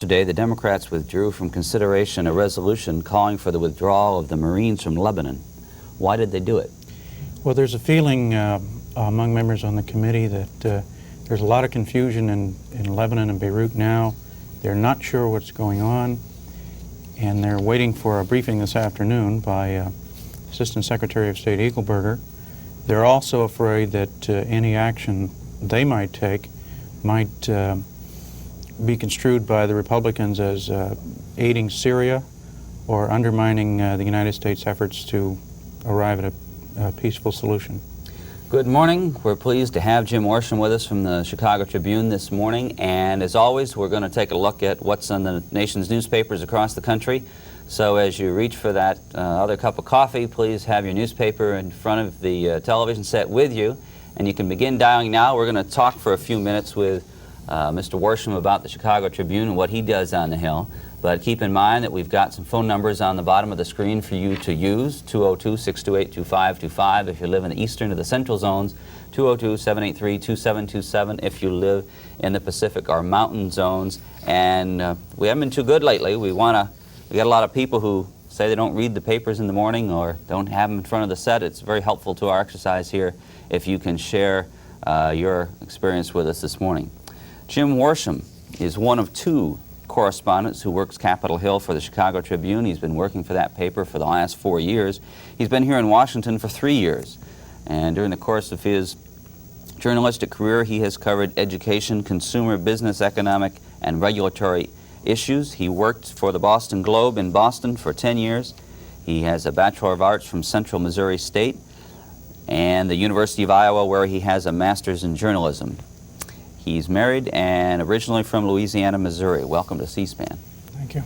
Today, the Democrats withdrew from consideration a resolution calling for the withdrawal of the Marines from Lebanon. Why did they do it? Well, there's a feeling among members on the committee that there's a lot of confusion in Lebanon and Beirut now. They're not sure what's going on, and they're waiting for a briefing this afternoon by Assistant Secretary of State Eagleberger. They're also afraid that any action they might take might be construed by the Republicans as aiding Syria or undermining the United States' efforts to arrive at a peaceful solution. Good morning. We're pleased to have Jim Worsham with us from the Chicago Tribune this morning, and as always, we're going to take a look at what's in the nation's newspapers across the country. So as you reach for that other cup of coffee, please have your newspaper in front of the television set with you, and you can begin dialing now. We're going to talk for a few minutes with Mr. Worsham about the Chicago Tribune and what he does on the Hill. But keep in mind that we've got some phone numbers on the bottom of the screen for you to use, 202-628-2525 if you live in the eastern or the central zones, 202-783-2727 if you live in the Pacific or mountain zones. And we haven't been too good lately. We got a lot of people who say they don't read the papers in the morning or don't have them in front of the set. It's very helpful to our exercise here if you can share your experience with us this morning. Jim Worsham is one of two correspondents who works Capitol Hill for the Chicago Tribune. He's been working for that paper for the last 4 years. He's been here in Washington for 3 years. And during the course of his journalistic career, he has covered education, consumer, business, economic, and regulatory issues. He worked for the Boston Globe in Boston for 10 years. He has a Bachelor of Arts from Central Missouri State and the University of Iowa, where he has a master's in journalism. He's married and originally from Louisiana, Missouri. Welcome to C-SPAN. Thank you.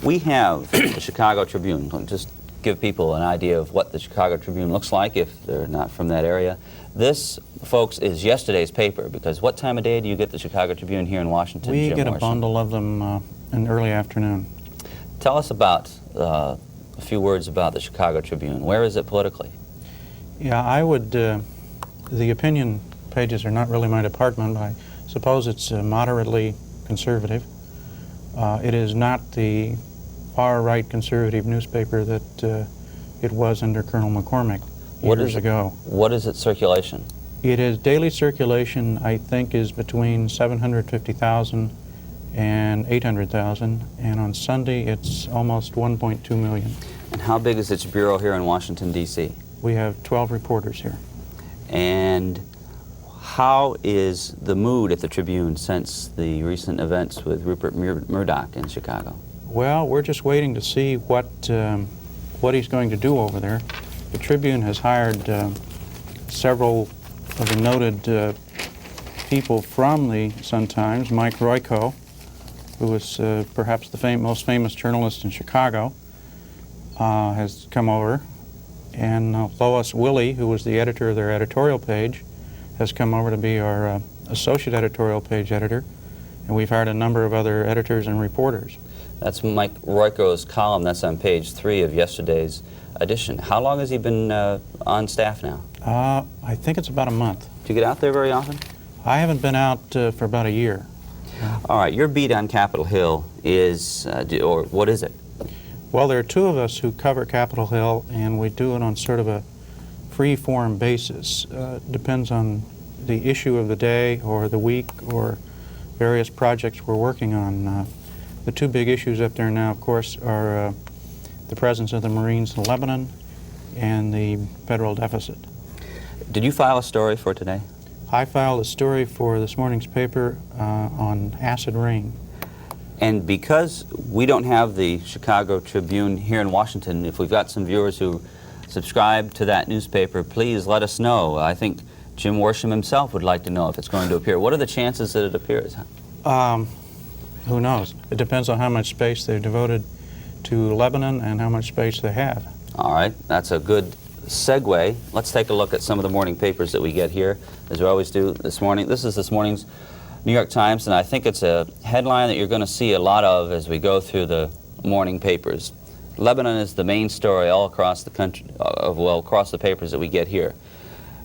We have the Chicago Tribune. I'll just give people an idea of what the Chicago Tribune looks like if they're not from that area. This, folks, is yesterday's paper, because what time of day do you get the Chicago Tribune here in Washington? We Jim get a Worsham? bundle of them in the early afternoon. Tell us about a few words about the Chicago Tribune. Where is it politically? Yeah, I would, the opinion pages are not really my department. I suppose it's moderately conservative. It is not the far-right conservative newspaper that it was under Colonel McCormick years ago. What is its circulation? It is daily circulation, I think, is between 750,000 and 800,000, and on Sunday it's almost 1.2 million. And how big is its bureau here in Washington, D.C.? We have 12 reporters here. And how is the mood at the Tribune since the recent events with Rupert Murdoch in Chicago? Well, we're just waiting to see what he's going to do over there. The Tribune has hired several of the noted people from the Sun-Times. Mike Royko, who is perhaps the most famous journalist in Chicago, has come over. And Lois Willey, who was the editor of their editorial page, has come over to be our associate editorial page editor, and we've hired a number of other editors and reporters. That's Mike Royko's column. That's on page 3 of yesterday's edition. How long has he been on staff now? I think it's about a month. Do you get out there very often? I haven't been out for about a year. All right, your beat on Capitol Hill is, or what is it? Well, there are two of us who cover Capitol Hill, and we do it on sort of a free-form basis. Depends on the issue of the day or the week or various projects we're working on. The two big issues up there now, of course, are the presence of the Marines in Lebanon and the federal deficit. Did you file a story for today? I filed a story for this morning's paper on acid rain. And because we don't have the Chicago Tribune here in Washington, if we've got some viewers who subscribe to that newspaper, please let us know. I think Jim Worsham himself would like to know if it's going to appear. What are the chances that it appears? Who knows? It depends on how much space they've devoted to Lebanon and how much space they have. All right, that's a good segue. Let's take a look at some of the morning papers that we get here, as we always do this morning. This is this morning's New York Times, and I think it's a headline that you're going to see a lot of as we go through the morning papers. Lebanon is the main story all across the country, across the papers that we get here.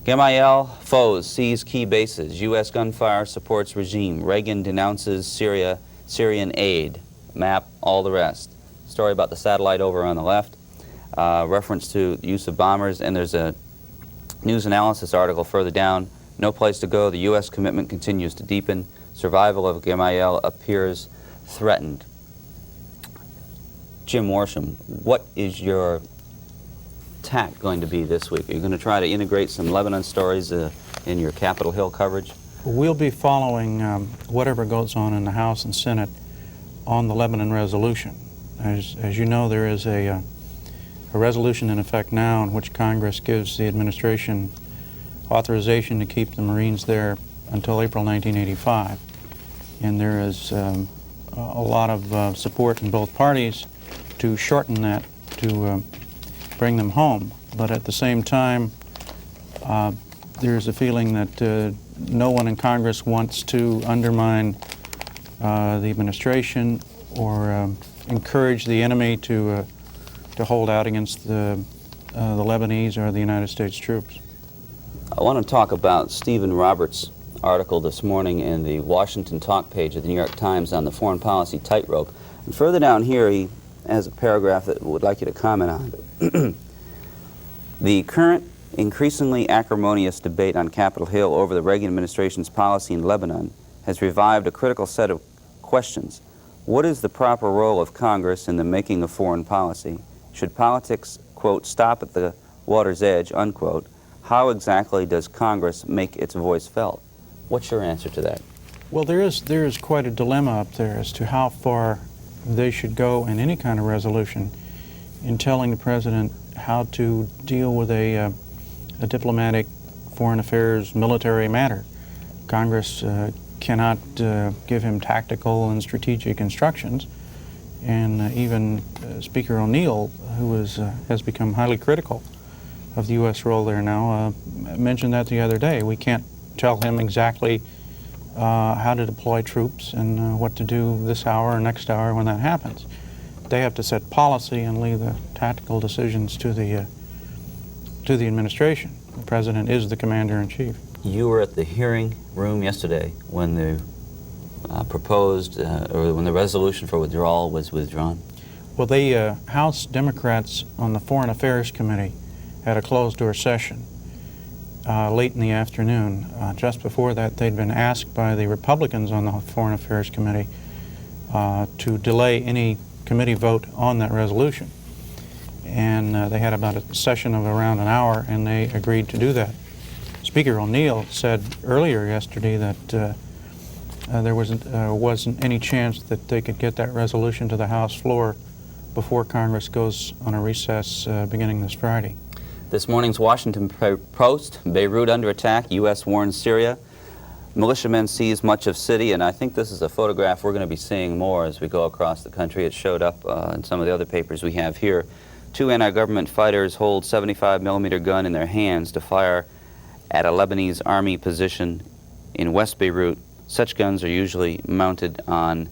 Gemayel foes seize key bases. U.S. gunfire supports regime. Reagan denounces Syria Syrian aid, map, all the rest. Story about the satellite over on the left, reference to the use of bombers, and there's a news analysis article further down. No place to go. The U.S. commitment continues to deepen. Survival of Gemayel appears threatened. Jim Worsham, what is your tack going to be this week? Are you going to try to integrate some Lebanon stories in your Capitol Hill coverage? We'll be following whatever goes on in the House and Senate on the Lebanon resolution. As you know, there is a resolution in effect now in which Congress gives the administration authorization to keep the Marines there until April 1985. And there is a lot of support in both parties to shorten that, to bring them home. But at the same time, there's a feeling that no one in Congress wants to undermine the administration or encourage the enemy to hold out against the Lebanese or the United States troops. I want to talk about Stephen Roberts' article this morning in the Washington Talk page of the New York Times on the foreign policy tightrope. And further down here, he has a paragraph that I would like you to comment on. The current increasingly acrimonious debate on Capitol Hill over the Reagan administration's policy in Lebanon has revived a critical set of questions. What is the proper role of Congress in the making of foreign policy? Should politics, quote, stop at the water's edge, unquote? How exactly does Congress make its voice felt? What's your answer to that? Well, there is quite a dilemma up there as to how far they should go in any kind of resolution in telling the president how to deal with a diplomatic, foreign affairs, military matter. Congress cannot give him tactical and strategic instructions, and even Speaker O'Neill, who has become highly critical of the U.S. role there now, mentioned that the other day. We can't tell him exactly how to deploy troops and what to do this hour or next hour when that happens. They have to set policy and leave the tactical decisions to the administration. The president is the commander-in-chief. You were at the hearing room yesterday when the proposed, or when the resolution for withdrawal was withdrawn. Well, the House Democrats on the Foreign Affairs Committee had a closed-door session late in the afternoon. Just before that, they'd been asked by the Republicans on the Foreign Affairs Committee to delay any committee vote on that resolution. And they had about a session of around an hour, and they agreed to do that. Speaker O'Neill said earlier yesterday that there wasn't any chance that they could get that resolution to the House floor before Congress goes on a recess beginning this Friday. This morning's Washington Post, Beirut under attack, U.S. warns Syria. Militiamen seize much of city, and I think this is a photograph we're going to be seeing more as we go across the country. It showed up in some of the other papers we have here. Two anti-government fighters hold 75mm gun in their hands to fire at a Lebanese army position in West Beirut. Such guns are usually mounted on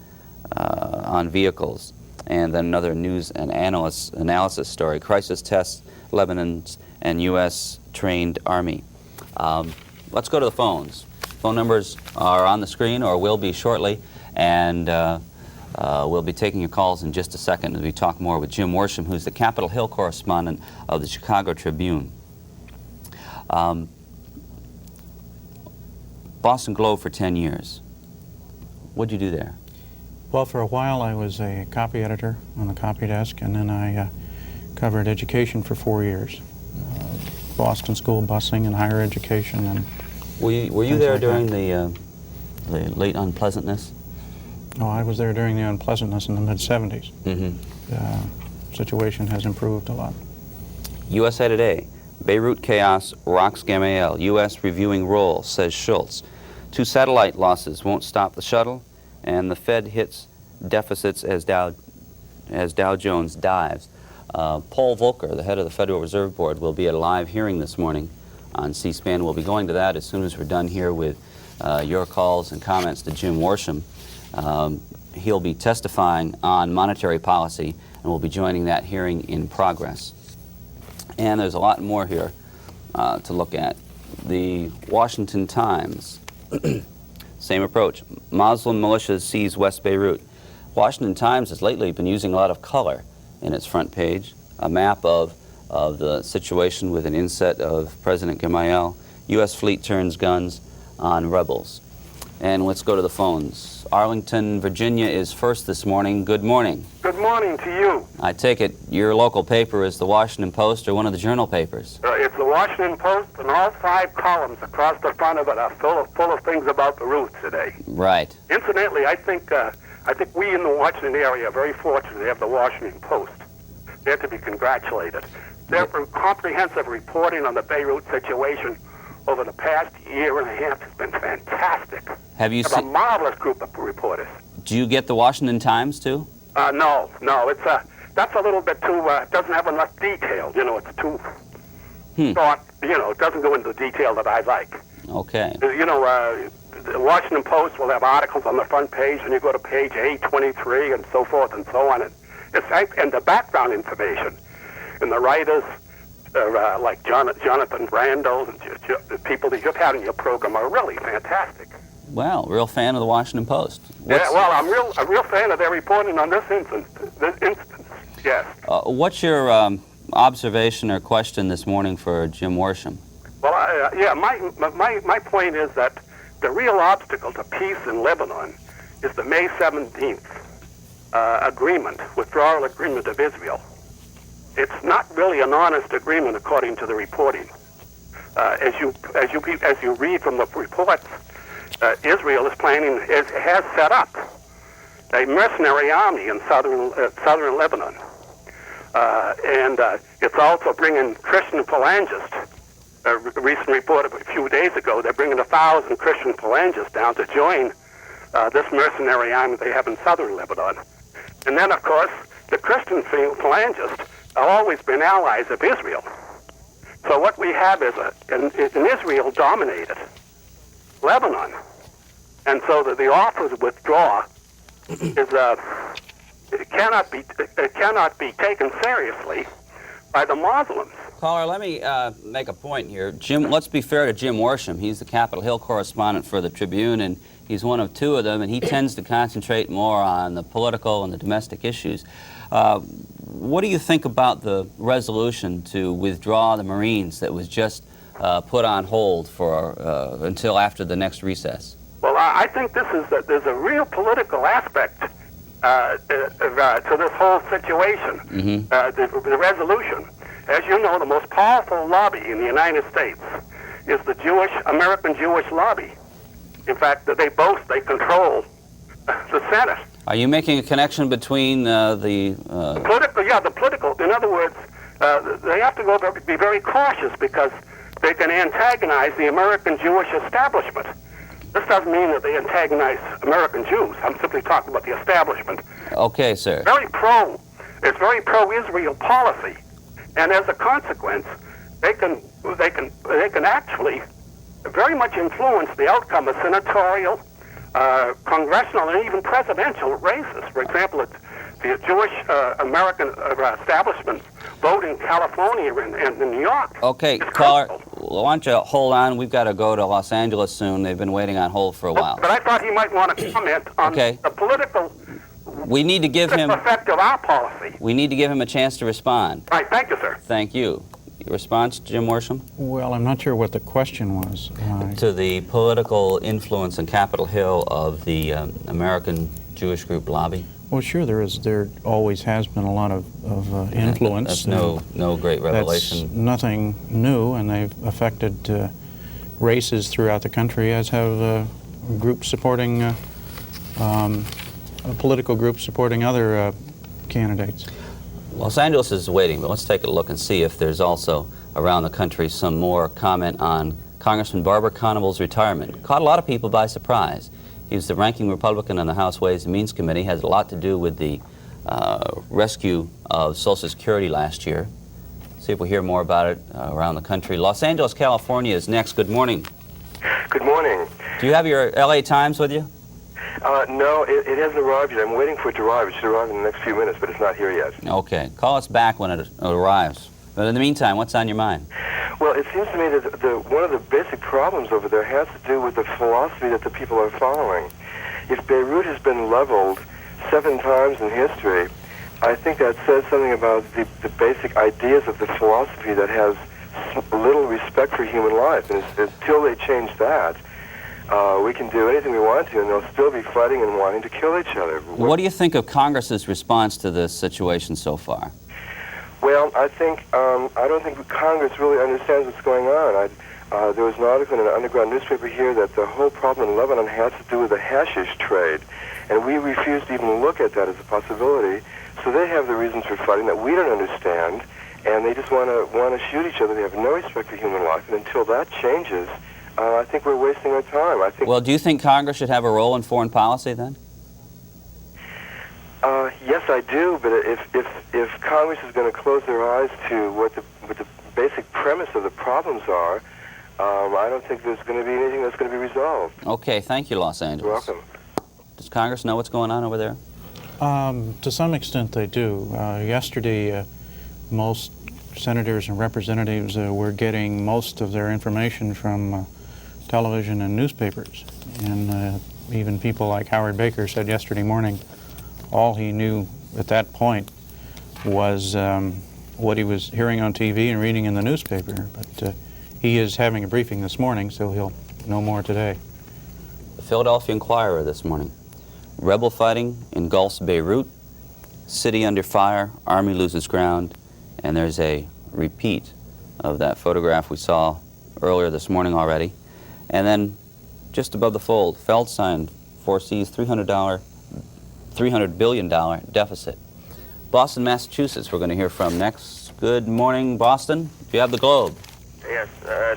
vehicles. And then another news and analysis story. Crisis tests Lebanon's and U.S. trained army. Let's go to the phones. Phone numbers are on the screen or will be shortly, and we'll be taking your calls in just a second as we talk more with Jim Worsham, who's the Capitol Hill correspondent of the Chicago Tribune. Boston Globe for 10 years. What'd you do there? Well, for a while I was a copy editor on the copy desk, and then I covered education for 4 years. Boston school busing and higher education. And were you there during the late unpleasantness? No, I was there during the unpleasantness in the mid-'70s. Mm-hmm. The situation has improved a lot. USA Today, Beirut chaos rocks Gemayel. U.S. reviewing role, says Schultz. 2 satellite losses won't stop the shuttle, and the Fed hits deficits as Dow Jones dives. Paul Volcker, the head of the Federal Reserve Board, will be at a live hearing this morning on C-SPAN. We'll be going to that as soon as we're done here with your calls and comments to Jim Worsham. He'll be testifying on monetary policy, and we'll be joining that hearing in progress. And there's a lot more here to look at. The Washington Times, same approach. Muslim militias seize West Beirut. Washington Times has lately been using a lot of color in its front page, a map of the situation with an inset of President Gemayel. U.S. fleet turns guns on rebels. And let's go to the phones. Arlington, Virginia is first this morning. Good morning. Good morning to you. I take it your local paper is the Washington Post or one of the journal papers? It's the Washington Post, and all 5 columns across the front of it are full of things about Beirut today. Right. Incidentally, I think we in the Washington area are very fortunate to have the Washington Post. They're to be congratulated. Their comprehensive reporting on the Beirut situation over the past year and a half has been fantastic. Have you Have a seen? marvelous group of reporters. Do you get the Washington Times too? No, it's that's a little bit too doesn't have enough detail. It's too short. It doesn't go into the detail that I like. Okay. The Washington Post will have articles on the front page, and you go to page 823 and so forth and so on. And the background information, and the writers like Jonathan Randall and the people that you've had in your program are really fantastic. Well, real fan of the Washington Post. Yeah, well, I'm a real fan of their reporting on this instance. Yes. What's your observation or question this morning for Jim Worsham? Well, my point is that the real obstacle to peace in Lebanon is the May 17th withdrawal agreement of Israel. It's not really an honest agreement according to the reporting. As you read from the reports, Israel has set up a mercenary army in southern Lebanon, and it's also bringing Christian phalangists. A recent report a few days ago, they're bringing 1,000 Christian phalangists down to join this mercenary army they have in southern Lebanon. And then, of course, the Christian phalangists have always been allies of Israel. So what we have is an Israel-dominated Lebanon. And so that the offer to withdraw it cannot be taken seriously by the Muslims. Caller, let me make a point here. Jim, let's be fair to Jim Worsham. He's the Capitol Hill correspondent for the Tribune, and he's one of 2 of them, and he tends to concentrate more on the political and the domestic issues. What do you think about the resolution to withdraw the Marines that was just put on hold for until after the next recess? Well, I think there's a real political aspect to this whole situation. Mm-hmm. The resolution. As you know, the most powerful lobby in the United States is the American Jewish lobby. In fact, they control the Senate. Are you making a connection between the political? Yeah, the political. In other words, they have to be very cautious because they can antagonize the American Jewish establishment. This doesn't mean that they antagonize American Jews. I'm simply talking about the establishment. Okay, sir. It's very pro-Israel policy, and as a consequence, they can actually very much influence the outcome of senatorial, congressional, and even presidential races. For example, the Jewish American establishment vote in California and in New York. Okay, caller, why don't you hold on? We've got to go to Los Angeles soon. They've been waiting on hold for a while. But I thought he might want to comment on the political effect of our policy. We need to give him a chance to respond. All right, thank you, sir. Thank you. Your response, Jim Worsham? Well, I'm not sure what the question was. To the political influence in Capitol Hill of the American Jewish group lobby? Well, sure, there always has been a lot of influence. That's no great revelation. That's nothing new, and they've affected races throughout the country, as have groups supporting, political groups supporting other candidates. Los Angeles is waiting, but let's take a look and see if there's also around the country some more comment on Congressman Barbara Conable's retirement. Caught a lot of people by surprise. He's the ranking Republican on the House Ways and Means Committee, has a lot to do with the rescue of Social Security last year. See if we hear more about it around the country. Los Angeles, California is next. Good morning. Good morning. Do you have your LA Times with you? No, it hasn't arrived yet. I'm waiting for it to arrive. It should arrive in the next few minutes, but it's not here yet. Okay. Call us back when it arrives. But in the meantime, what's on your mind? Well, it seems to me that one of the basic problems over there has to do with the philosophy that the people are following. If Beirut has been leveled 7 times in history, I think that says something about the basic ideas of the philosophy that has little respect for human life. And until they change that, we can do anything we want to, and they'll still be fighting and wanting to kill each other. What do you think of Congress's response to this situation so far? Well, I don't think Congress really understands what's going on. There was an article in an underground newspaper here that the whole problem in Lebanon has to do with the hashish trade, and we refuse to even look at that as a possibility. So they have the reasons for fighting that we don't understand, and they just want to shoot each other. They have no respect for human life, and until that changes, I think we're wasting our time. Well, do you think Congress should have a role in foreign policy then? Yes, I do. But if Congress is going to close their eyes to what the basic premise of the problems are, I don't think there's going to be anything that's going to be resolved. Okay, thank you, Los Angeles. You're welcome. Does Congress know what's going on over there? To some extent they do. Yesterday, most senators and representatives were getting most of their information from television and newspapers. And even people like Howard Baker said yesterday morning all he knew at that point was what he was hearing on TV and reading in the newspaper. But he is having a briefing this morning, so he'll know more today. The Philadelphia Inquirer this morning. Rebel fighting engulfs Beirut, city under fire, army loses ground, and there's a repeat of that photograph we saw earlier this morning already. And then just above the fold, Feldstein foresees $300 billion deficit. Boston, Massachusetts, we're going to hear from next. Good morning, Boston. Do you have the Globe? Yes.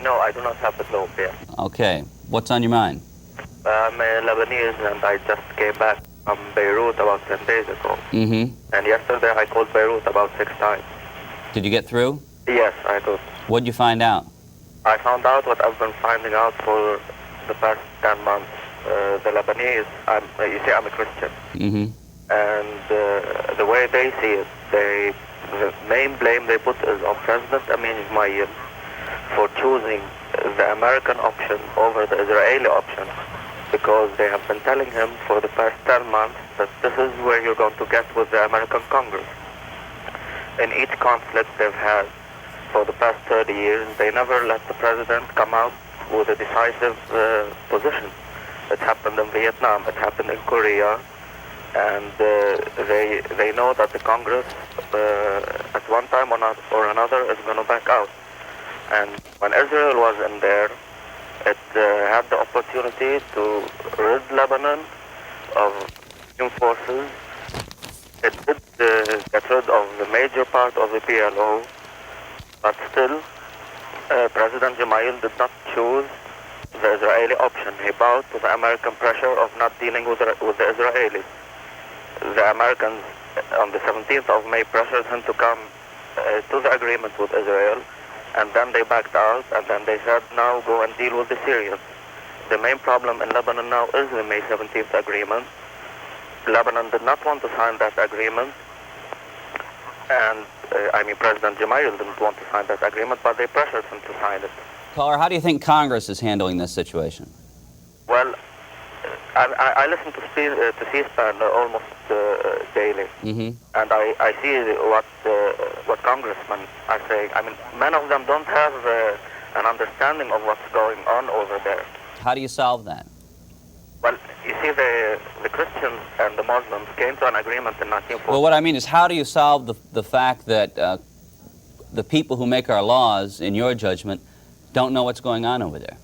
No, I do not have the Globe yet. Okay. What's on your mind? I'm a Lebanese, and I just came back from Beirut about 10 days ago. Mm-hmm. And yesterday I called Beirut about 6 times. Did you get through? Yes, I did. What'd you find out? I found out what I've been finding out for the past 10 months. The Lebanese, you see, I'm a Christian. Mm-hmm. And the way they see it, the main blame they put is on President Amin Ismail for choosing the American option over the Israeli option, because they have been telling him for the past 10 months that this is where you're going to get with the American Congress. In each conflict they've had for the past 30 years, they never let the president come out with a decisive position. It happened in Vietnam, it happened in Korea, and they know that the Congress at one time or another is going to back out. And when Israel was in there, it had the opportunity to rid Lebanon of new forces. It did get rid of the major part of the PLO, but still President Gemayel did not choose the Israeli option. He bowed to the American pressure of not dealing with the Israelis. The Americans on the 17th of May pressured him to come to the agreement with Israel, and then they backed out, and then they said, now go and deal with the Syrians. The main problem in Lebanon now is the May 17th agreement. Lebanon did not want to sign that agreement, and President Gemayel didn't want to sign that agreement, but they pressured him to sign it. Caller, how do you think Congress is handling this situation? Well, I listen to CSPAN almost daily, Mm-hmm. and I see what congressmen are saying. Many of them don't have an understanding of what's going on over there. How do you solve that? Well, you see, the Christians and the Muslims came to an agreement in 1940. Well, what I mean is, how do you solve the fact that the people who make our laws, in your judgment, don't know what's going on over there?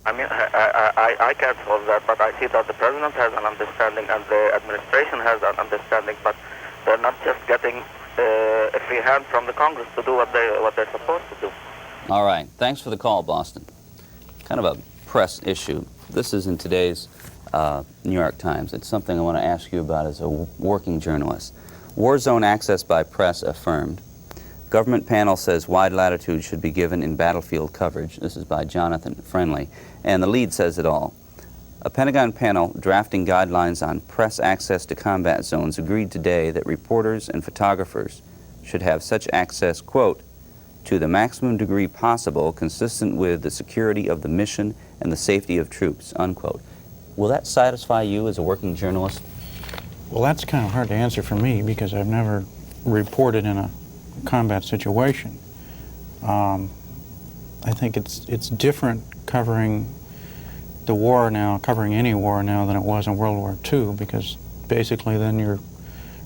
I can't solve that, but I see that the president has an understanding and the administration has an understanding, but they're not just getting a free hand from the Congress to do what they're supposed to do. All right. Thanks for the call, Boston. Kind of a press issue. This is in today's New York Times. It's something I want to ask you about as a working journalist. War zone access by press affirmed. Government panel says wide latitude should be given in battlefield coverage. This is by Jonathan Friendly. And the lead says it all. A Pentagon panel drafting guidelines on press access to combat zones agreed today that reporters and photographers should have such access, quote, to the maximum degree possible consistent with the security of the mission and the safety of troops, unquote. Will that satisfy you as a working journalist? Well, that's kind of hard to answer for me because I've never reported in a combat situation. I think it's different covering the war now, covering any war now, than it was in World War II, because basically then your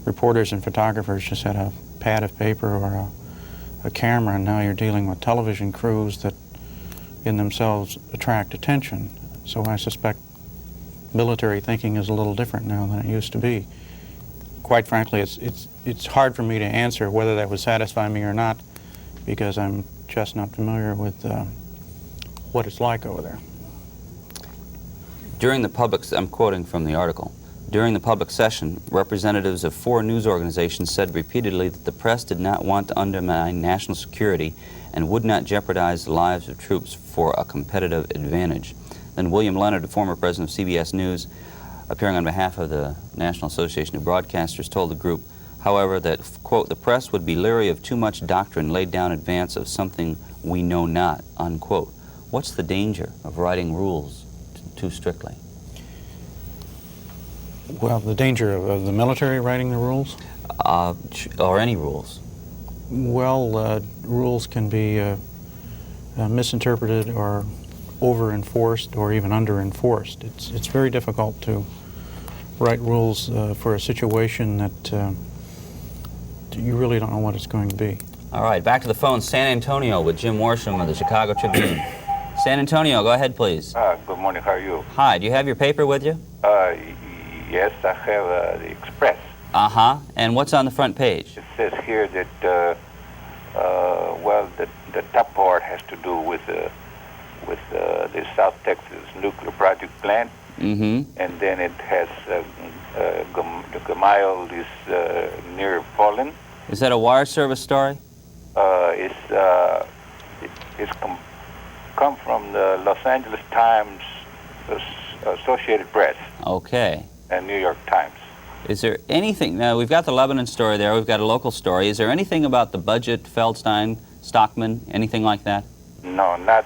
reporters and photographers just had a pad of paper or a camera, and now you're dealing with television crews that in themselves attract attention. So I suspect military thinking is a little different now than it used to be. Quite frankly, it's hard for me to answer whether that would satisfy me or not, because I'm just not familiar with what it's like over there. During the public, I'm quoting from the article, during the public session, representatives of 4 news organizations said repeatedly that the press did not want to undermine national security and would not jeopardize the lives of troops for a competitive advantage. Then William Leonard, the former president of CBS News, appearing on behalf of the National Association of Broadcasters, told the group, however, that, quote, the press would be leery of too much doctrine laid down in advance of something we know not, unquote. What's the danger of writing rules too strictly? Well, the danger of the military writing the rules? Or any rules? Well, rules can be misinterpreted or over-enforced or even under-enforced. It's very difficult to write rules for a situation that you really don't know what it's going to be. All right, back to the phone. San Antonio with Jim Worsham of the Chicago Tribune. San Antonio, go ahead, please. Good morning. How are you? Hi, do you have your paper with you? Yes, I have the Express. Uh-huh. And what's on the front page? It says here that, well, the top part has to do with the South Texas nuclear project plant. Mm-hmm. And then it has the Gamayel is near fallen. Is that a wire service story? It's come from the Los Angeles Times, Associated Press. Okay. And New York Times. Is there anything, now we've got the Lebanon story there, we've got a local story. Is there anything about the budget, Feldstein, Stockman, anything like that? No, not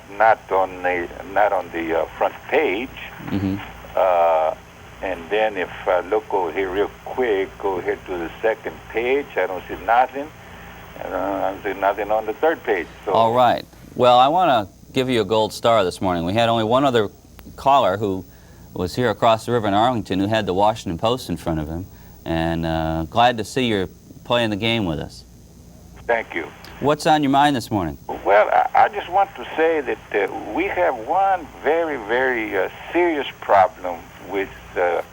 on the front page. Mm-hmm. And then if I look over here real quick, go here to the second page, I don't see nothing. And I don't see nothing on the third page. So. All right. Well, I want to give you a gold star this morning. We had only one other caller who was here across the river in Arlington who had the Washington Post in front of him. And glad to see you're playing the game with us. Thank you. What's on your mind this morning? Well, I just want to say that we have one very, very serious problem with the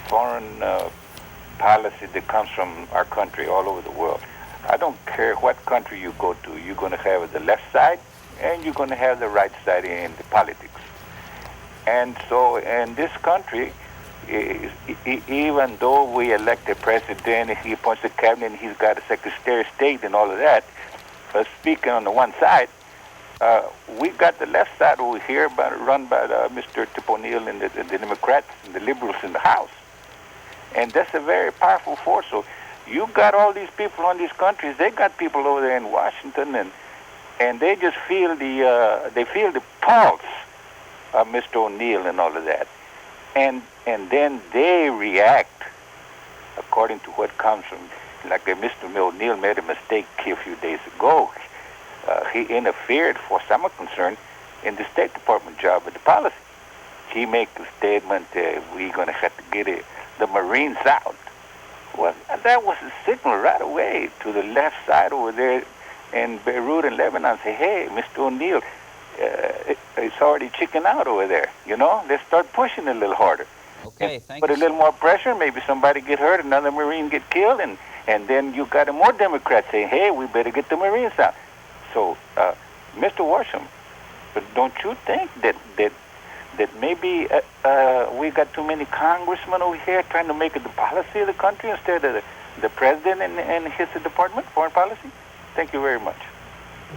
foreign policy that comes from our country all over the world. I don't care what country you go to, you're going to have the left side and you're going to have the right side in the politics. And so in this country, even though we elect a president, he appoints a cabinet, and he's got a secretary of state and all of that, speaking on the one side, we got the left side over here run by Mr. Tip O'Neill and the Democrats and the liberals in the House. And that's a very powerful force. So you got all these people on these countries, they got people over there in Washington, and they just feel the pulse of Mr. O'Neill and all of that. And then they react according to what comes from, like Mr. O'Neill made a mistake a few days ago. He interfered, for some are concerned, in the State Department job with the policy. He made a statement that we're going to have to get the Marines out. Well, that was a signal right away to the left side over there in Beirut and Lebanon. Say, hey, Mr. O'Neill, it's already chicken out over there. You know, let's start pushing a little harder. Okay, thank you. Put a little more pressure, maybe somebody get hurt, another Marine get killed, and then you got more Democrats saying, hey, we better get the Marines out. So, Mr. Worsham, don't you think that maybe we got too many congressmen over here trying to make it the policy of the country instead of the president and his department, foreign policy? Thank you very much.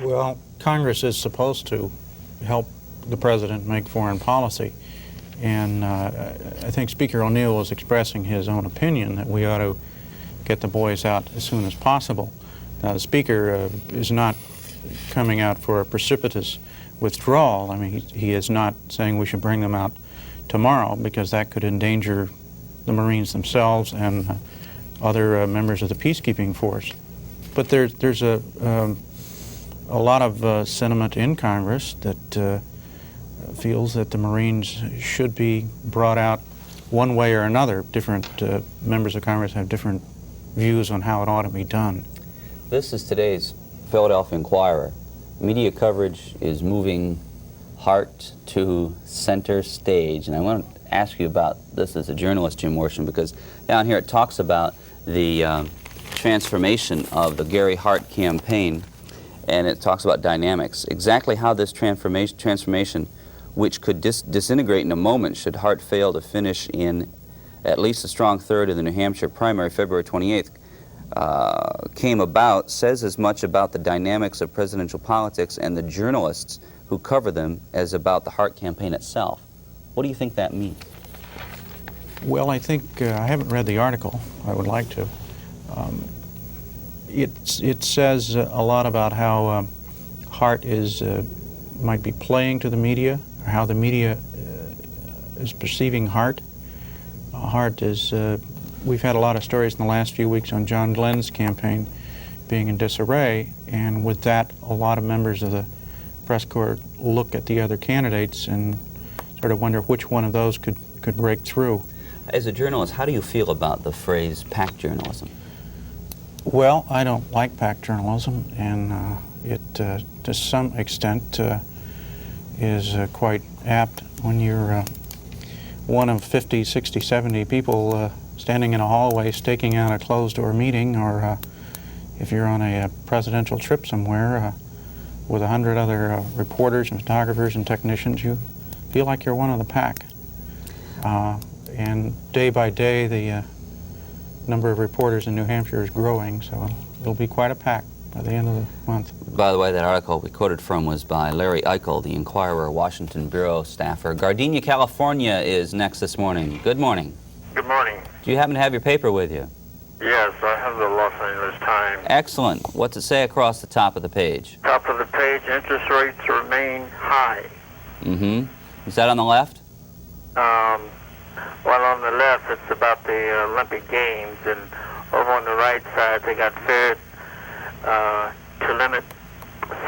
Well, Congress is supposed to help the president make foreign policy. And I think Speaker O'Neill was expressing his own opinion that we ought to get the boys out as soon as possible. Now, the Speaker is not coming out for a precipitous withdrawal. I mean, he is not saying we should bring them out tomorrow, because that could endanger the Marines themselves and other members of the peacekeeping force. But there's a lot of sentiment in Congress that feels that the Marines should be brought out one way or another. Different members of Congress have different views on how it ought to be done. This is today's Philadelphia Inquirer. Media coverage is moving Hart to center stage, and I want to ask you about this as a journalist, Jim Worsham, because down here it talks about the transformation of the Gary Hart campaign, and it talks about dynamics. Exactly how this transformation, which could disintegrate in a moment should Hart fail to finish in at least a strong third in the New Hampshire primary February 28th, came about, says as much about the dynamics of presidential politics and the journalists who cover them as about the Hart campaign itself. What do you think that means? Well, I think I haven't read the article. I would like to. It says a lot about how Hart might be playing to the media, or how the media is perceiving Hart. Hart is, we've had a lot of stories in the last few weeks on John Glenn's campaign being in disarray, and with that, a lot of members of the press corps look at the other candidates and sort of wonder which one of those could break through. As a journalist, how do you feel about the phrase PAC journalism? Well, I don't like PAC journalism, and it, to some extent, is quite apt when you're one of 50, 60, 70 people standing in a hallway staking out a closed-door meeting, or if you're on a presidential trip somewhere with 100 other reporters and photographers and technicians, you feel like you're one of the PAC. And day by day, the number of reporters in New Hampshire is growing, so it'll be quite a PAC by the end of the month. By the way, that article we quoted from was by Larry Eichel, the Inquirer Washington bureau staffer. Gardenia, California is next this morning. Good morning. Good morning. Do you happen to have your paper with you? Yes, I have the Los Angeles Times. Excellent. What's it say across the top of the page? Top of the page, interest rates remain high. Mm-hmm. Is that on the left? Well, on the left, it's about the Olympic Games, and over on the right side, they got Fed to limit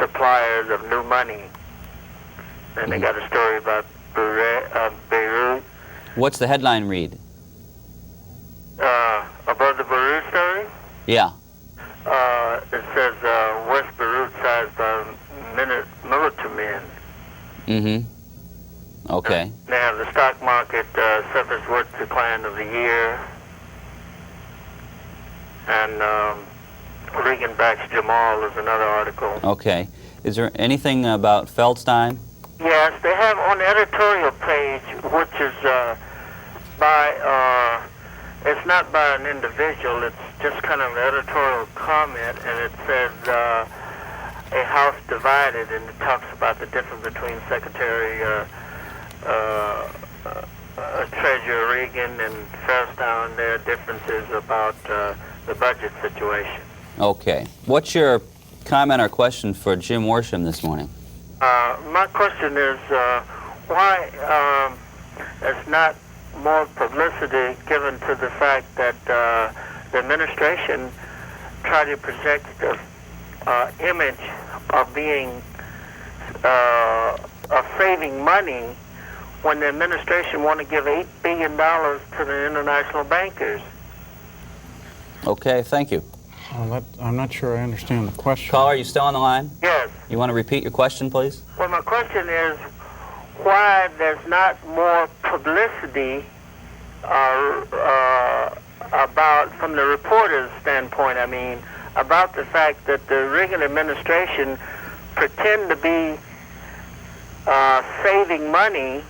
suppliers of new money. And they got a story about Beirut. What's the headline read? Above the Beirut story? Yeah. It says West Beirut sized by military men. Mm-hmm. Okay. They have the stock market suffers worst decline of the year. And Reagan backs Jamal is another article. Okay. Is there anything about Feldstein? Yes, they have on the editorial page, which is by, it's not by an individual, it's just kind of an editorial comment, and it says a house divided, and it talks about the difference between Secretary Treasurer Reagan and Feldstein, their differences about the budget situation. Okay. What's your comment or question for Jim Worsham this morning? My question is why there's not more publicity given to the fact that the administration tried to project the image of being of saving money when the administration want to give $8 billion to the international bankers. Okay, thank you. Well, I'm not sure I understand the question. Caller, are you still on the line? Yes. You want to repeat your question, please? Well, my question is why there's not more publicity about, from the reporter's standpoint, I mean, about the fact that the Reagan administration pretend to be saving money,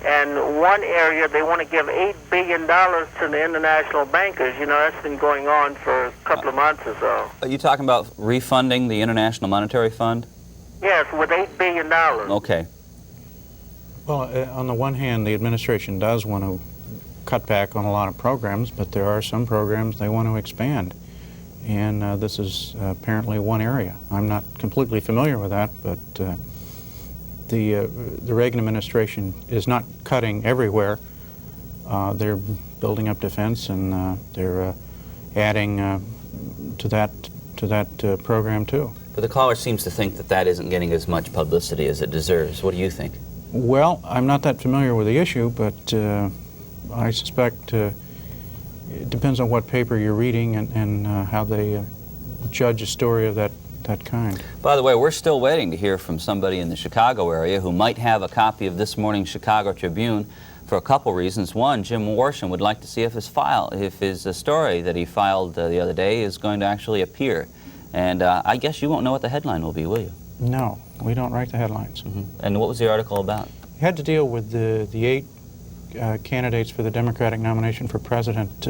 and one area they want to give $8 billion to the international bankers. You know, that's been going on for a couple of months or so. Are you talking about refunding the International Monetary Fund? Yes, with $8 billion. Okay. Well, on the one hand, the administration does want to cut back on a lot of programs, but there are some programs they want to expand. And this is apparently one area. I'm not completely familiar with that, but the Reagan administration is not cutting everywhere. they're building up defense, and they're adding to that program too. But the caller seems to think that that isn't getting as much publicity as it deserves. What do you think? Well, I'm not that familiar with the issue, but I suspect it depends on what paper you're reading and how they judge a story of that kind. By the way, we're still waiting to hear from somebody in the Chicago area who might have a copy of this morning's Chicago Tribune for a couple reasons. One, Jim Worsham would like to see if his story that he filed the other day is going to actually appear. And I guess you won't know what the headline will be, will you? No, we don't write the headlines. Mm-hmm. And what was the article about? It had to deal with the 8 candidates for the Democratic nomination for president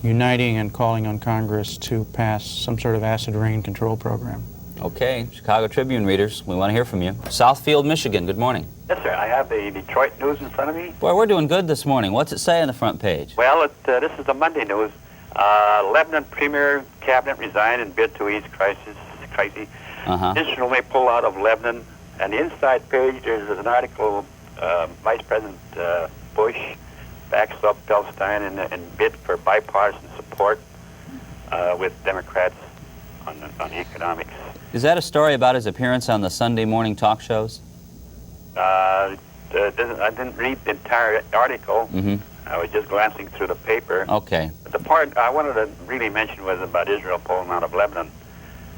uniting and calling on Congress to pass some sort of acid rain control program. Okay, Chicago Tribune readers, we want to hear from you. Southfield, Michigan, good morning. Yes, sir. I have the Detroit News in front of me. Boy, we're doing good this morning. What's it say on the front page? Well, this is the Monday news. Lebanon Premier Cabinet resigned in bid to ease crisis. Israel may pull out of Lebanon. And the inside page, there's an article, Vice President Bush backs up Palestine and bid for bipartisan support with Democrats on economics. Is that a story about his appearance on the Sunday morning talk shows? I didn't read the entire article. Mm-hmm. I was just glancing through the paper. Okay. But the part I wanted to really mention was about Israel pulling out of Lebanon.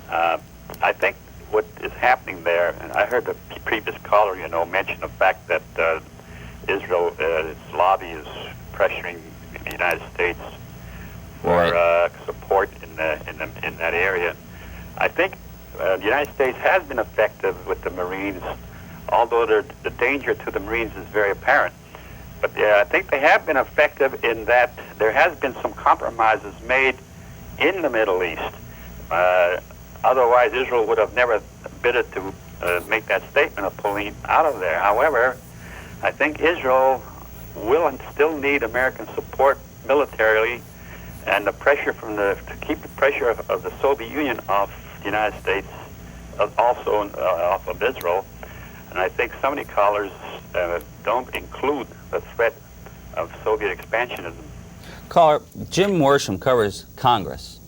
I think what is happening there, and I heard the previous caller, mention the fact that Israel, its lobby is pressuring the United States for support in that area. I think the United States has been effective with the Marines, although the danger to the Marines is very apparent. But I think they have been effective in that there has been some compromises made in the Middle East. Otherwise, Israel would have never bidded to make that statement of pulling out of there. However, I think Israel will and still need American support militarily, and the pressure to keep the pressure of the Soviet Union off the United States, also off of Israel. And I think so many callers don't include the threat of Soviet expansionism. Caller, Jim Worsham covers Congress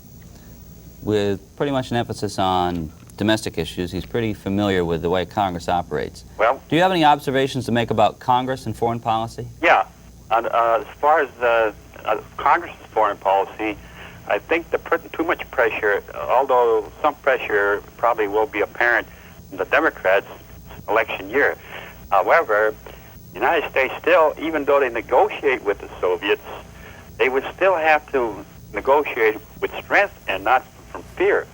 with pretty much an emphasis on domestic issues. He's pretty familiar with the way Congress operates. Well, do you have any observations to make about Congress and foreign policy? Yeah. As far as Congress's foreign policy, I think they're putting too much pressure, although some pressure probably will be apparent in the Democrats' election year. However, the United States still, even though they negotiate with the Soviets, they would still have to negotiate with strength and not from fear.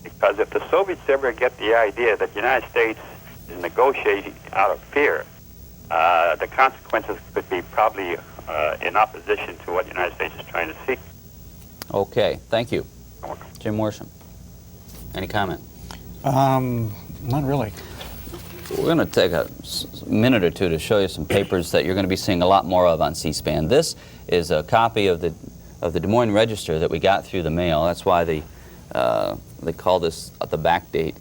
Because if the Soviets ever get the idea that the United States is negotiating out of fear, the consequences could be probably in opposition to what the United States is trying to seek. Okay, thank you. Jim Worsham. Any comment? Not really. We're going to take a minute or two to show you some papers that you're going to be seeing a lot more of on C-SPAN. This is a copy of the Des Moines Register that we got through the mail. That's why they call this the back date,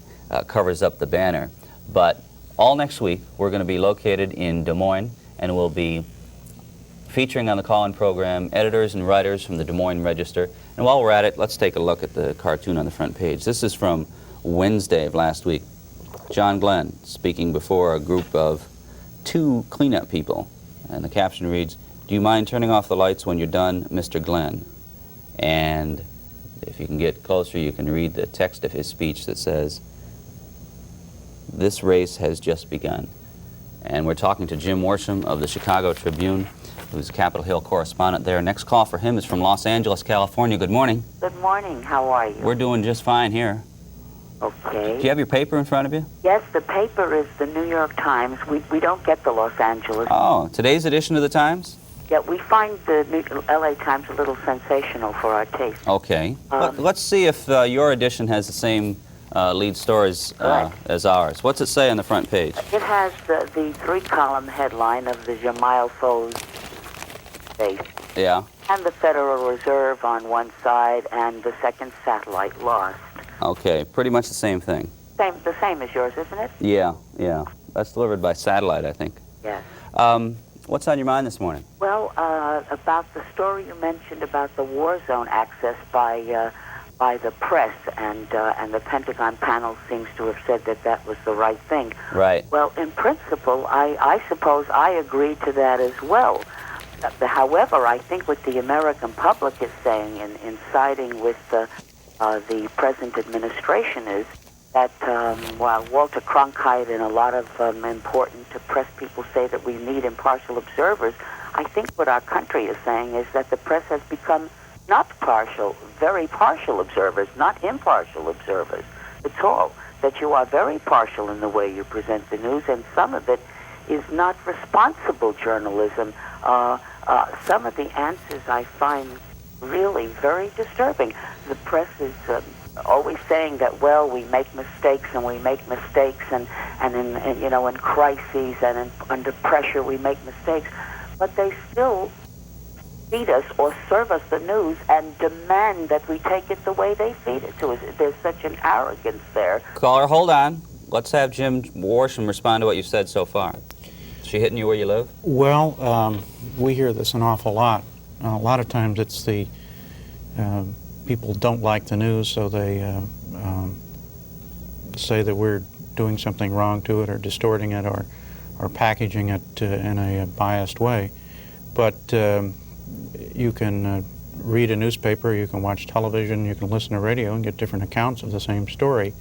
covers up the banner. But all next week, we're going to be located in Des Moines, and we'll be featuring on the call-in program editors and writers from the Des Moines Register. And while we're at it, let's take a look at the cartoon on the front page. This is from Wednesday of last week. John Glenn speaking before a group of 2 cleanup people. And the caption reads, "Do you mind turning off the lights when you're done, Mr. Glenn?" And if you can get closer, you can read the text of his speech that says, "This race has just begun." And we're talking to Jim Worsham of the Chicago Tribune, who's a Capitol Hill correspondent there. Next call for him is from Los Angeles, California. Good morning. Good morning. How are you? We're doing just fine here. Okay. Do you have your paper in front of you? Yes, the paper is the New York Times. We don't get the Los Angeles. Oh, today's edition of the Times? Yeah, we find the LA Times a little sensational for our taste. Okay. Let's see if your edition has the same lead stories as ours. What's it say on the front page? It has the 3-column headline of the Jamal Foes base. Yeah. And the Federal Reserve on one side and the second satellite lost. Okay, pretty much the same thing. The same as yours, isn't it? Yeah. That's delivered by satellite, I think. Yes. What's on your mind this morning? Well, about the story you mentioned about the war zone access by the press, and the Pentagon panel seems to have said that was the right thing. Right. Well, in principle, I suppose I agree to that as well. However, I think what the American public is saying in siding with the present administration is that while Walter Cronkite and a lot of important press people say that we need impartial observers, I think what our country is saying is that the press has become not partial, very partial observers, not impartial observers at all. That you are very partial in the way you present the news, and some of it is not responsible journalism. Some of the answers I find really very disturbing. The press is always saying that, well, we make mistakes and in crises and under pressure we make mistakes, but they still feed us or serve us the news and demand that we take it the way they feed it to us. There's such an arrogance there. Caller, hold on. Let's have Jim Worsham respond to what you've said so far. Is she hitting you where you live? Well, we hear this an awful lot. A lot of times it's the people don't like the news, so they say that we're doing something wrong to it or distorting it or packaging it in a biased way. But you can read a newspaper, you can watch television, you can listen to radio and get different accounts of the same story.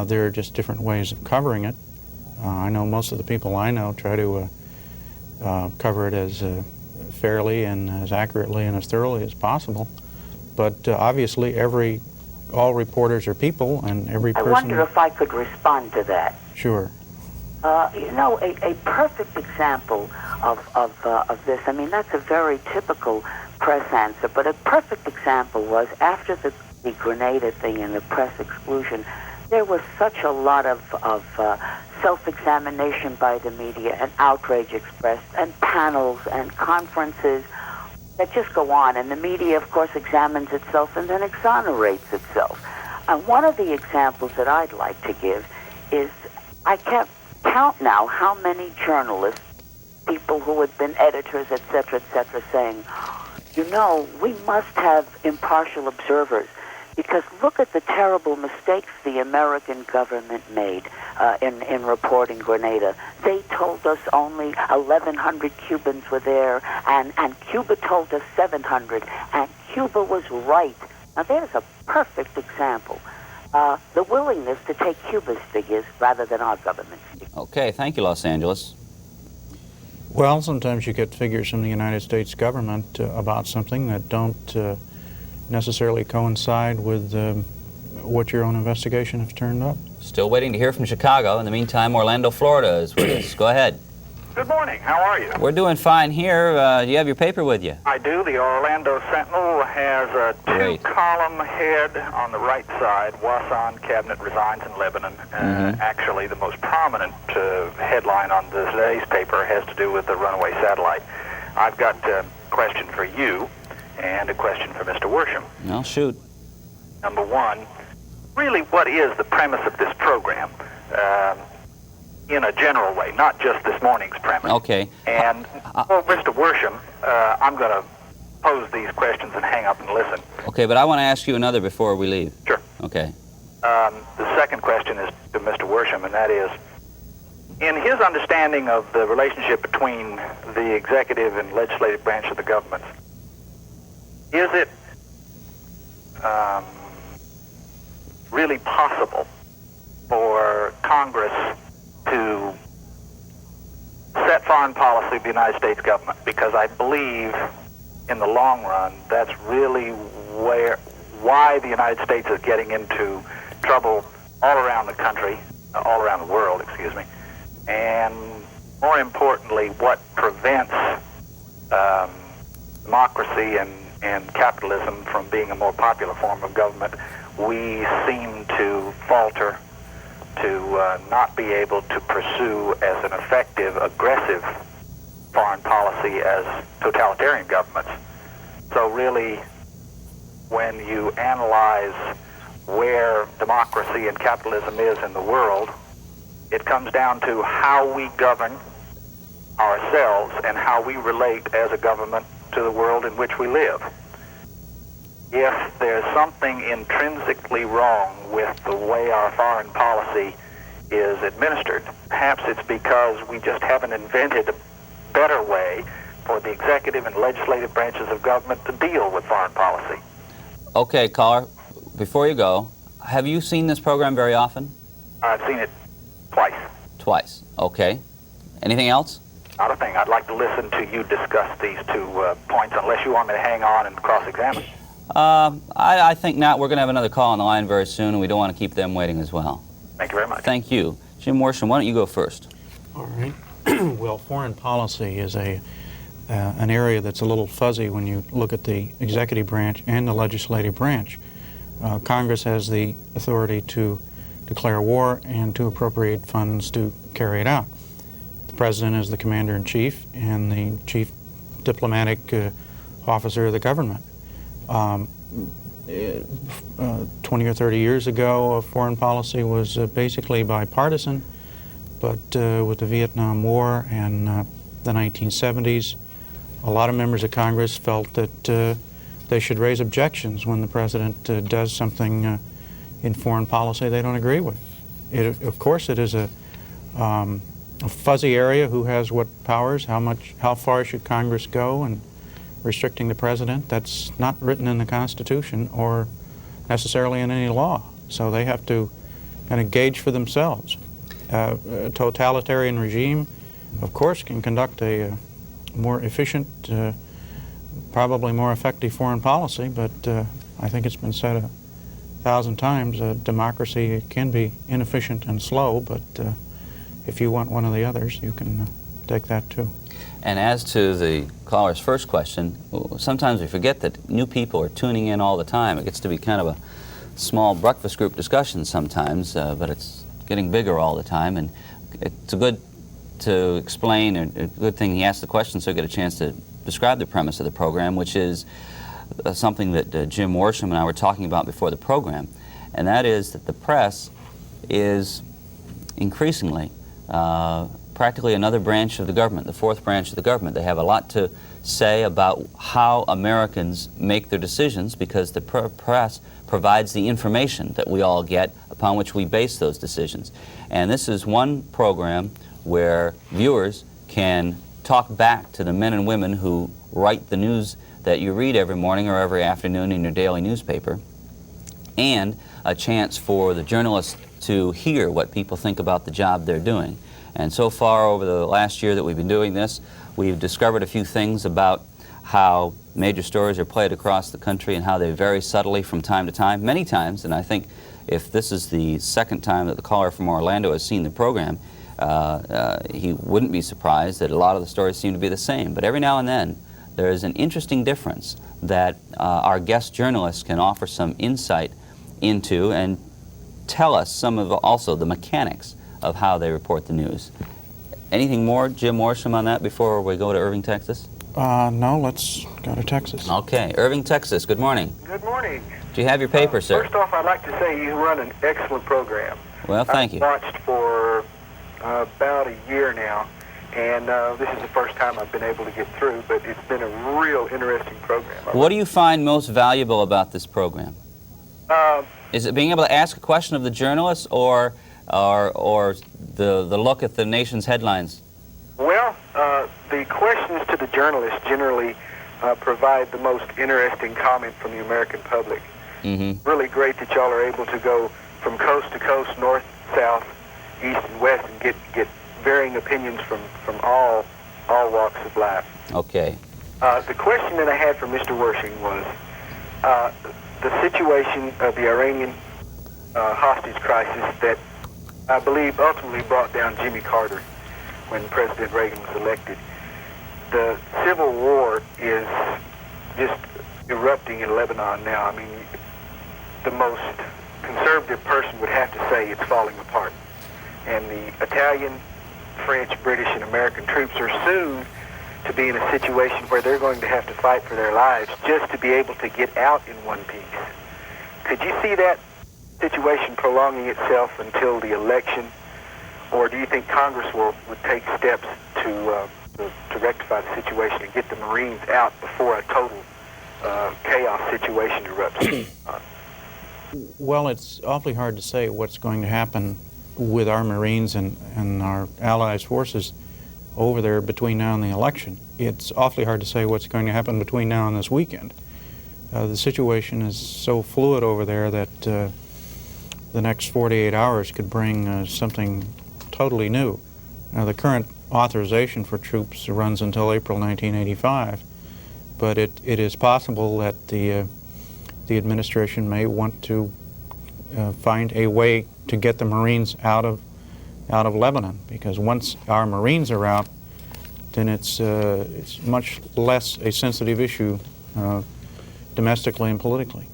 There are just different ways of covering it. I know most of the people I know try to cover it as fairly and as accurately and as thoroughly as possible. But obviously all reporters are people, and every person... I wonder if I could respond to that. Sure. A perfect example of this, I mean, that's a very typical press answer, but a perfect example was after the Grenada thing and the press exclusion, there was such a lot of self-examination by the media and outrage expressed and panels and conferences that just go on. And the media, of course, examines itself and then exonerates itself. And one of the examples that I'd like to give is, I can't count now how many journalists, people who had been editors, et cetera, saying, we must have impartial observers, because look at the terrible mistakes the American government made in reporting Grenada. They told us only 1,100 Cubans were there, and Cuba told us 700, and Cuba was right. Now there's a perfect example. The willingness to take Cuba's figures rather than our government's figures. Okay, thank you, Los Angeles. Well, sometimes you get figures from the United States government about something that don't necessarily coincide with what your own investigation has turned up. Still waiting to hear from Chicago. In the meantime, Orlando, Florida is with us. Go ahead. Good morning. How are you? We're doing fine here. Do you have your paper with you? I do. The Orlando Sentinel has a two-column head on the right side. Worsham cabinet resigns in Lebanon. Actually, the most prominent headline on today's paper has to do with the runaway satellite. I've got a question for you and a question for Mr. Worsham. I'll shoot. Number one, really what is the premise of this program? In a general way, not just this morning's premise. Okay. And Mr. Worsham, I'm going to pose these questions and hang up and listen. Okay, but I want to ask you another before we leave. Sure. Okay. The second question is to Mr. Worsham, and that is, in his understanding of the relationship between the executive and legislative branch of the government, is it really possible for Congress to set foreign policy of the United States government? Because I believe in the long run that's really why the United States is getting into trouble all around the country, all around the world, excuse me, and more importantly, what prevents democracy and capitalism from being a more popular form of government. We seem to falter, to not be able to pursue as an effective, aggressive foreign policy as totalitarian governments. So really, when you analyze where democracy and capitalism is in the world, it comes down to how we govern ourselves and how we relate as a government to the world in which we live. If there's something intrinsically wrong with the way our foreign policy is administered, perhaps it's because we just haven't invented a better way for the executive and legislative branches of government to deal with foreign policy. Okay, caller, before you go, have you seen this program very often? I've seen it twice. Twice. Okay. Anything else? Not a thing. I'd like to listen to you discuss these two points, unless you want me to hang on and cross-examine. I think not. We're going to have another call on the line very soon, and we don't want to keep them waiting as well. Thank you very much. Thank you. Jim Worsham, why don't you go first? All right. Well, foreign policy is an area that's a little fuzzy when you look at the executive branch and the legislative branch. Congress has the authority to declare war and to appropriate funds to carry it out. The President is the Commander-in-Chief and the Chief Diplomatic Officer of the government. 20 or 30 years ago, foreign policy was basically bipartisan, but with the Vietnam War and the 1970s, a lot of members of Congress felt that they should raise objections when the President does something in foreign policy they don't agree with. Of course, it is a fuzzy area, who has what powers, how far should Congress go, and restricting the President. That's not written in the Constitution or necessarily in any law. So they have to kind of gauge for themselves. A totalitarian regime, of course, can conduct a more efficient, probably more effective foreign policy, but I think it's been said 1,000 times, democracy can be inefficient and slow, but if you want one of the others, you can take that too. And as to the caller's first question, sometimes we forget that new people are tuning in all the time. It gets to be kind of a small breakfast group discussion sometimes, but it's getting bigger all the time, and it's good to explain, and a good thing he asked the question so you get a chance to describe the premise of the program, which is something that Jim Worsham and I were talking about before the program, and that is that the press is increasingly practically another branch of the government, the fourth branch of the government. They have a lot to say about how Americans make their decisions because the press provides the information that we all get upon which we base those decisions. And this is one program where viewers can talk back to the men and women who write the news that you read every morning or every afternoon in your daily newspaper, and a chance for the journalists to hear what people think about the job they're doing. And so far over the last year that we've been doing this, we've discovered a few things about how major stories are played across the country and how they vary subtly from time to time, many times, and I think if this is the second time that the caller from Orlando has seen the program, he wouldn't be surprised that a lot of the stories seem to be the same. But every now and then, there is an interesting difference that our guest journalists can offer some insight into and tell us some of also the mechanics of how they report the news. Anything more, Jim Worsham, on that before we go to Irving, Texas? No, let's go to Texas. Okay, Irving, Texas, good morning. Good morning. Do you have your paper, sir? First off, I'd like to say you run an excellent program. Well, thank you. I've watched for about a year now, and this is the first time I've been able to get through, but it's been a real interesting program. What do you find most valuable about this program? Is it being able to ask a question of the journalists or the look at the nation's headlines? Well, the questions to the journalists generally provide the most interesting comment from the American public. Mm-hmm. Really great that y'all are able to go from coast to coast, north, south, east, and west, and get varying opinions from all walks of life. Okay. The question that I had for Mr. Worsham was the situation of the Iranian hostage crisis that I believe ultimately brought down Jimmy Carter when President Reagan was elected. The civil war is just erupting in Lebanon now. I mean, the most conservative person would have to say it's falling apart. And the Italian, French, British, and American troops are soon to be in a situation where they're going to have to fight for their lives just to be able to get out in one piece. Could you see that situation prolonging itself until the election, or do you think Congress would take steps to to rectify the situation and get the Marines out before a total chaos situation erupts? Well, it's awfully hard to say what's going to happen with our Marines and our allies' forces over there between now and the election. It's awfully hard to say what's going to happen between now and this weekend. The situation is so fluid over there that the next 48 hours could bring something totally new. The current authorization for troops runs until April 1985, but it is possible that the administration may want to find a way to get the Marines out of Lebanon, because once our Marines are out, then it's much less a sensitive issue domestically and politically.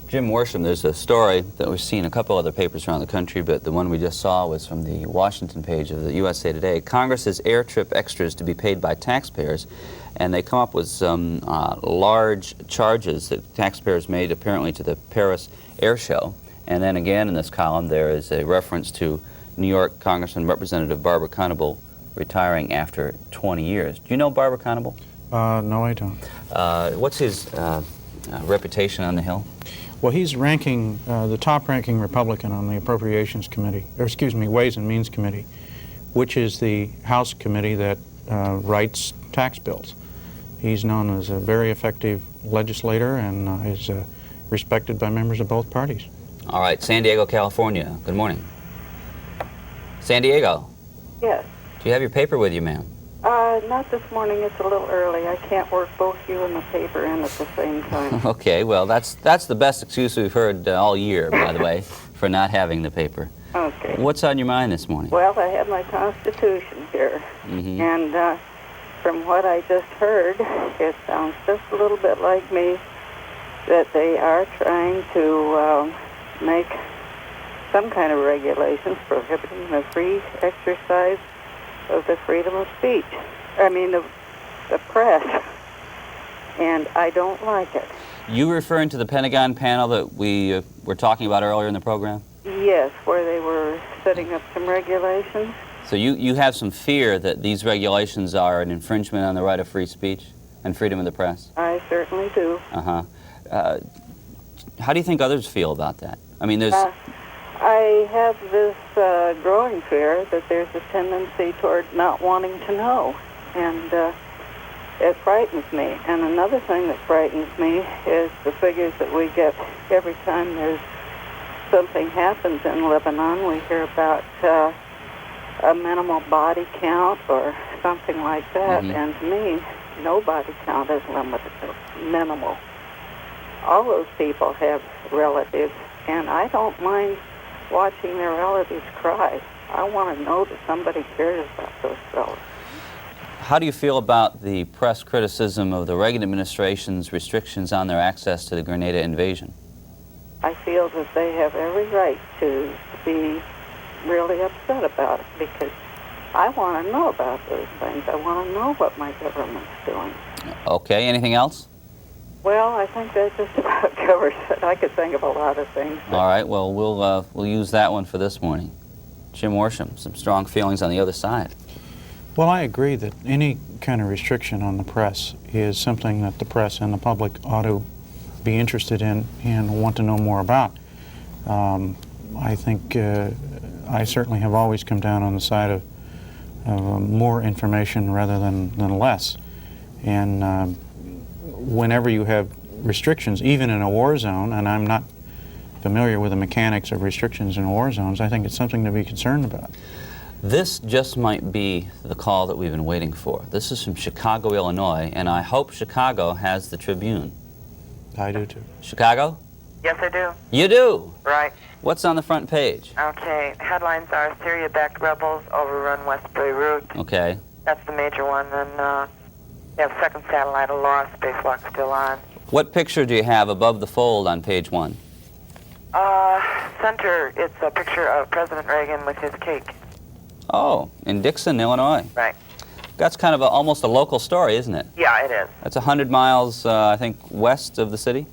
Jim Worsham, there's a story that we've seen in a couple other papers around the country, but the one we just saw was from the Washington page of the USA Today. Congress's air trip extras to be paid by taxpayers, and they come up with some large charges that taxpayers made apparently to the Paris Air Show. And then again in this column there is a reference to New York Congressman Representative Barbara Conable retiring after 20 years. Do you know Barbara Conable? No, I don't. What's his reputation on the Hill? Well, he's ranking, the top-ranking Republican on the Appropriations Committee, or excuse me, Ways and Means Committee, which is the House committee that writes tax bills. He's known as a very effective legislator and is respected by members of both parties. All right, San Diego, California. Good morning. San Diego. Yes. Do you have your paper with you, ma'am? Not this morning. It's a little early. I can't work both you and the paper in at the same time. Okay, well, that's the best excuse we've heard all year, by the way, for not having the paper. Okay. What's on your mind this morning? Well, I have my Constitution here, Mm-hmm. and from what I just heard, it sounds just a little bit like me that they are trying to make some kind of regulations prohibiting the free exercise of the freedom of speech. I mean, the press. And I don't like it. You referring to the Pentagon panel that we were talking about earlier in the program? Yes, where they were setting up some regulations. So you have some fear that these regulations are an infringement on the right of free speech and freedom of the press? I certainly do. Uh-huh. How do you think others feel about that? I mean, there's... I have this growing fear that there's a tendency toward not wanting to know, and it frightens me. And another thing that frightens me is the figures that we get every time there's something happens in Lebanon. We hear about a minimal body count or something like that, and to me, no body count is minimal. All those people have relatives, and I don't mind watching their relatives cry. I want to know that somebody cares about those fellows. How do you feel about the press criticism of the Reagan administration's restrictions on their access to the Grenada invasion? I feel that they have every right to be really upset about it, because I want to know about those things. I want to know what my government's doing. Okay, anything else? Well, I think that just about covers it. I could think of a lot of things. All right, well, we'll use that one for this morning. Jim Worsham, some strong feelings on the other side. Well, I agree that any kind of restriction on the press is something that the press and the public ought to be interested in and want to know more about. I think I certainly have always come down on the side of more information rather than less. And whenever you have restrictions, even in a war zone, and I'm not familiar with the mechanics of restrictions in war zones, I think it's something to be concerned about. This just might be the call that we've been waiting for. This is from Chicago, Illinois, and I hope Chicago has the Tribune. I do too. Chicago? Yes, I do. You do? Right. What's on the front page? Okay. Headlines are Syria-backed rebels overrun West Beirut. Okay. That's the major one. Then you have second satellite aloft, spacewalk still on. What picture do you have above the fold on page 1? Center, it's a picture of President Reagan with his cake. Oh, in Dixon, Illinois. Right. That's kind of almost a local story, isn't it? Yeah, it is. That's 100 miles, I think, west of the city?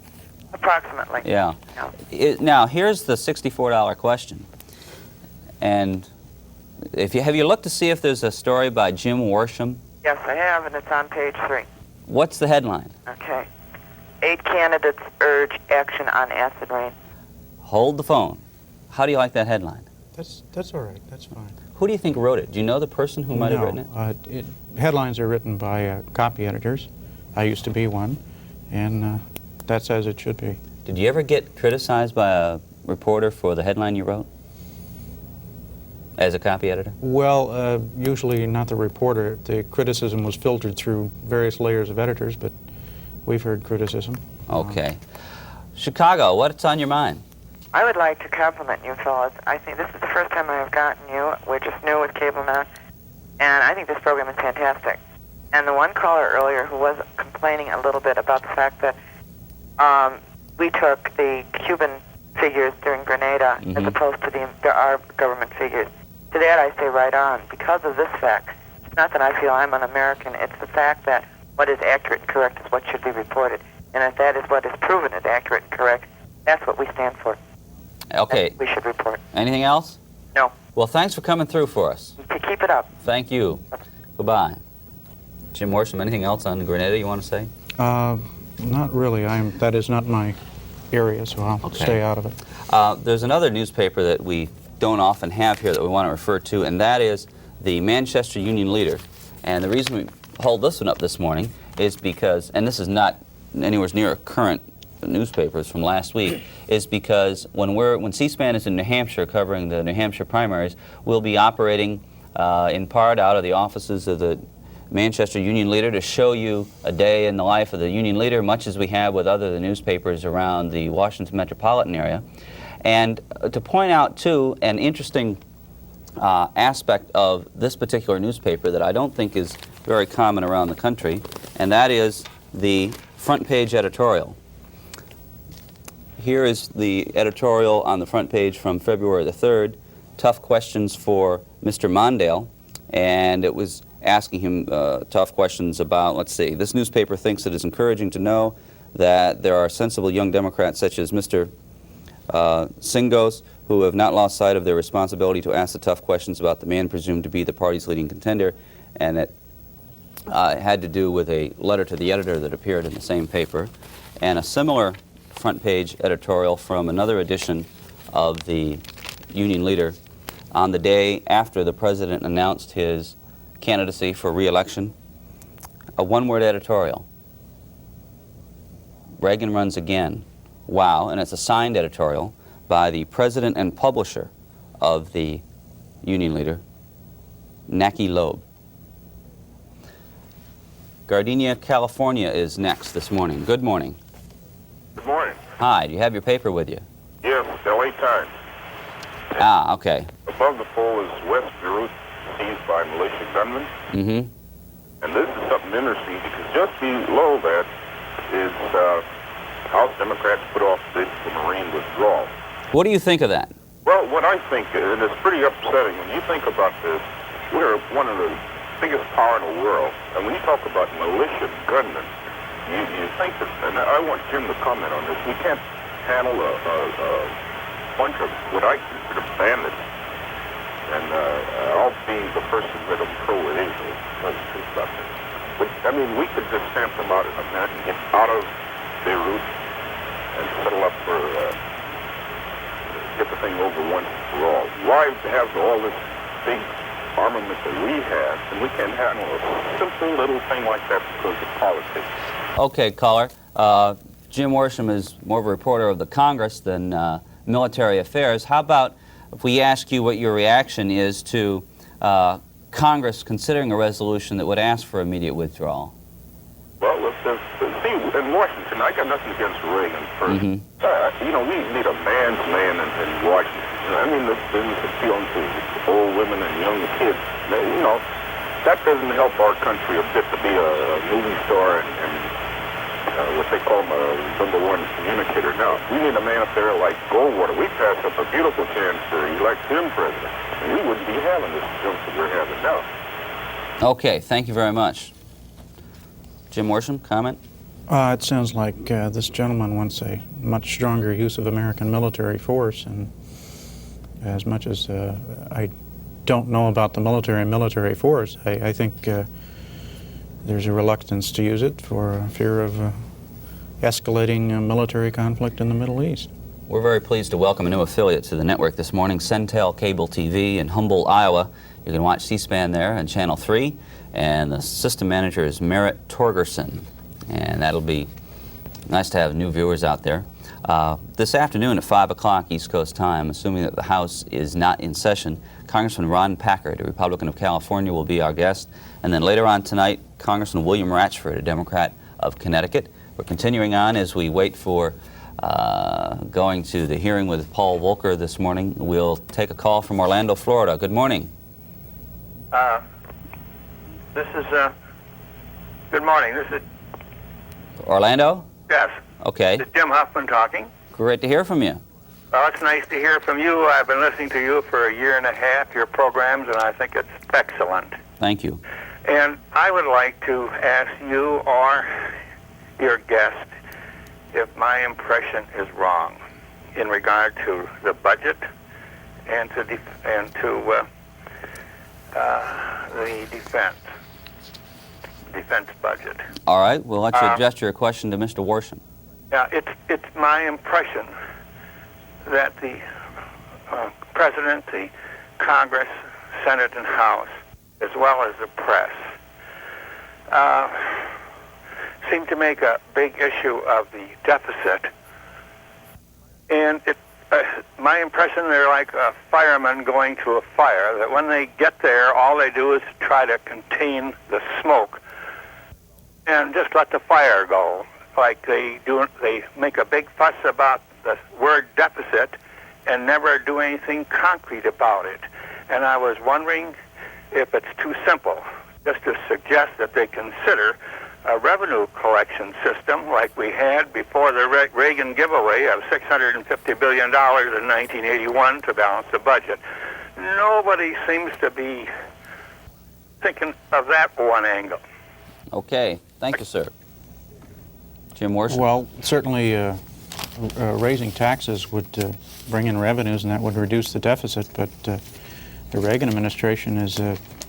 Approximately. Yeah. Now, here's the $64 question. And have you looked to see if there's a story by Jim Worsham Yes, I have, and it's on page 3. What's the headline? Okay. 8 candidates urge action on acid rain. Hold the phone. How do you like that headline? That's all right. That's fine. Who do you think wrote it? Do you know the person who might have written it? Headlines are written by copy editors. I used to be one, and that's as it should be. Did you ever get criticized by a reporter for the headline you wrote as a copy editor? Well, usually not the reporter. The criticism was filtered through various layers of editors, but we've heard criticism. Okay. Chicago, what's on your mind? I would like to compliment you fellas. I think this is the first time I have gotten you. We're just new with cable now, and I think this program is fantastic. And the one caller earlier who was complaining a little bit about the fact that we took the Cuban figures during Grenada as opposed to our government figures. To that I say right on. Because of this fact, it's not that I feel I'm an American, it's the fact that what is accurate and correct is what should be reported. And if that is what is proven is accurate and correct, that's what we stand for. Okay. We should report. Anything else? No. Well, thanks for coming through for us. Keep it up. Thank you. Goodbye. Jim Worsham, anything else on Grenada you want to say? Not really. That is not my area, so I'll stay out of it. There's another newspaper that we don't often have here that we want to refer to, and that is the Manchester Union Leader. And the reason we hold this one up this morning is because, and this is not anywhere near a current newspapers from last week, is because when C-SPAN is in New Hampshire covering the New Hampshire primaries, we'll be operating in part out of the offices of the Manchester Union Leader to show you a day in the life of the Union Leader, much as we have with other newspapers around the Washington metropolitan area. And to point out, too, an interesting aspect of this particular newspaper that I don't think is very common around the country, and that is the front page editorial. Here is the editorial on the front page from February the 3rd, tough questions for Mr. Mondale, and it was asking him tough questions about, let's see, this newspaper thinks it is encouraging to know that there are sensible young Democrats such as Mr. Singos who have not lost sight of their responsibility to ask the tough questions about the man presumed to be the party's leading contender, and it had to do with a letter to the editor that appeared in the same paper, and a similar front page editorial from another edition of the Union Leader on the day after the president announced his candidacy for re-election. A one-word editorial. Reagan runs again. Wow. And it's a signed editorial by the president and publisher of the Union Leader, Naki Loeb. Gardenia, California is next this morning. Good morning. Good morning. Hi, do you have your paper with you? Yes, LA Times. Ah, okay. Above the fold is West Beirut seized by militia gunmen. Mm-hmm. And this is something interesting because just below that is House Democrats put off bid for Marine withdrawal. What do you think of that? Well, what I think, and it's pretty upsetting, when you think about this, we're one of the biggest power in the world. And when you talk about militia gunmen, you think that, and I want Jim to comment on this, we can't handle a bunch of what I consider bandits, and all being the person that I'm pro-illegal, let's think about this. But, I mean, we could just stamp them out in a minute and get out of Beirut and settle up for, get the thing over once for all. Why have all this big armament that we have, and we can't handle a simple little thing like that because of politics? Okay, caller. Jim Worsham is more of a reporter of the Congress than military affairs. How about if we ask you what your reaction is to Congress considering a resolution that would ask for immediate withdrawal? Well, see, in Washington, I got nothing against Reagan first. Mm-hmm. You know, we need a man's man in Washington. You know, I mean, this business appealing to old women and young kids. You know, that doesn't help our country a bit to be a movie star and what they call a #1 communicator. Now, we need a man up there like Goldwater. We passed up a beautiful chance to elect him president, and we wouldn't be having this junk that we're having now. Okay, thank you very much. Jim Worsham, comment? It sounds like this gentleman wants a much stronger use of American military force, and as much as I don't know about the military force, I think there's a reluctance to use it for fear of escalating military conflict in the Middle East. We're very pleased to welcome a new affiliate to the network this morning, Centel Cable TV in Humboldt, Iowa. You can watch C-SPAN there on Channel 3, and the system manager is Merritt Torgerson, and that'll be nice to have new viewers out there. This afternoon at 5 o'clock East Coast time, assuming that the House is not in session, Congressman Ron Packard, a Republican of California, will be our guest. And then later on tonight, Congressman William Ratchford, a Democrat of Connecticut. We're continuing on as we wait for going to the hearing with Paul Volcker this morning. We'll take a call from Orlando, Florida. Good morning. Good morning. This is Orlando? Yes. Okay. This is Jim Huffman talking. Great to hear from you. Well, it's nice to hear from you. I've been listening to you for a year and a half, your programs, and I think it's excellent. Thank you. And I would like to ask you or your guest if my impression is wrong in regard to the budget and to the defense budget. All right, we'll let you address your question to Mr. Worsham. Yeah, it's my impression that the President, the Congress, Senate, and House, as well as the press, seem to make a big issue of the deficit. And my impression, they're like a fireman going to a fire, that when they get there, all they do is try to contain the smoke and just let the fire go. Like they make a big fuss about the word deficit and never do anything concrete about it. And I was wondering if it's too simple just to suggest that they consider a revenue collection system like we had before the Reagan giveaway of $650 billion in 1981 to balance the budget. Nobody seems to be thinking of that one angle. Okay, thank you, sir. Jim Worsham? Well, certainly raising taxes would bring in revenues, and that would reduce the deficit, but the Reagan administration is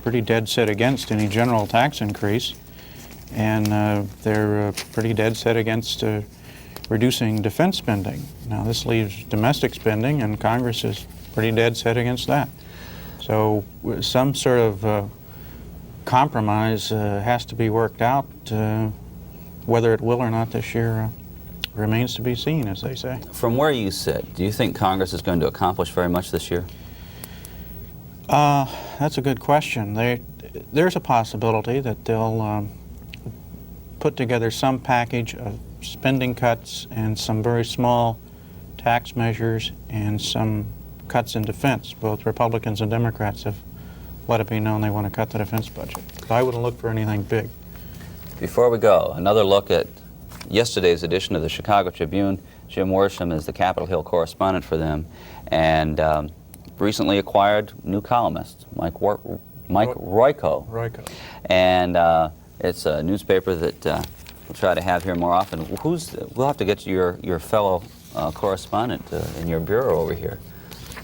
pretty dead set against any general tax increase, and they're pretty dead set against reducing defense spending. Now, this leaves domestic spending, and Congress is pretty dead set against that. So some sort of compromise has to be worked out. Whether it will or not this year remains to be seen, as they say. From where you sit, do you think Congress is going to accomplish very much this year? That's a good question. There's a possibility that they'll put together some package of spending cuts and some very small tax measures and some cuts in defense. Both Republicans and Democrats have let it be known they want to cut the defense budget. But I wouldn't look for anything big. Before we go, another look at yesterday's edition of the Chicago Tribune. Jim Worsham is the Capitol Hill correspondent for them, and recently acquired new columnist, Mike Royko. And it's a newspaper that we'll try to have here more often. We'll have to get your fellow correspondent in your bureau over here.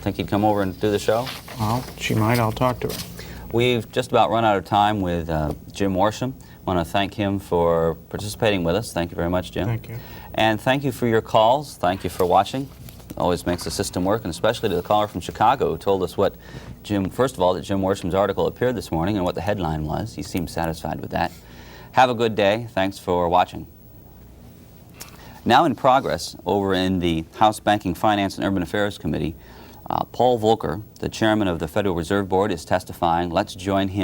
Think he'd come over and do the show? Well, she might. I'll talk to her. We've just about run out of time with Jim Worsham. I want to thank him for participating with us. Thank you very much, Jim. Thank you. And thank you for your calls. Thank you for watching. Always makes the system work, and especially to the caller from Chicago who told us what first of all, that Jim Worsham's article appeared this morning and what the headline was. He seemed satisfied with that. Have a good day. Thanks for watching. Now in progress, over in the House Banking, Finance, and Urban Affairs Committee, Paul Volcker, the chairman of the Federal Reserve Board, is testifying. Let's join him.